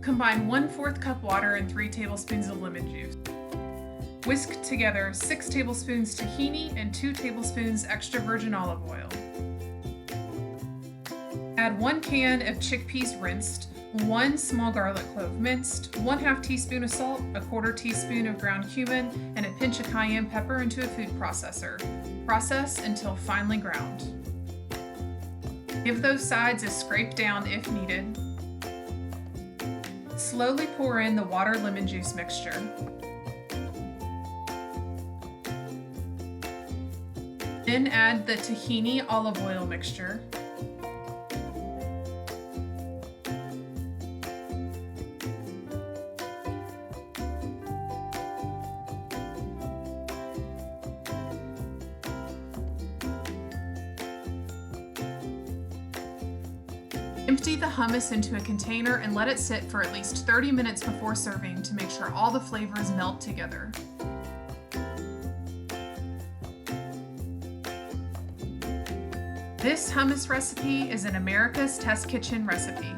Combine 1/4 cup water and 3 tablespoons of lemon juice. Whisk together 6 tablespoons tahini and 2 tablespoons extra virgin olive oil. Add 1 can of chickpeas rinsed, 1 small garlic clove minced, 1/2 teaspoon of salt, 1/4 teaspoon of ground cumin, and a pinch of cayenne pepper into a food processor. Process until finely ground. Give those sides a scrape down if needed. Slowly pour in the water lemon juice mixture. Then add the tahini olive oil mixture. Empty the hummus into a container and let it sit for at least 30 minutes before serving to make sure all the flavors melt together. This hummus recipe is an America's Test Kitchen recipe.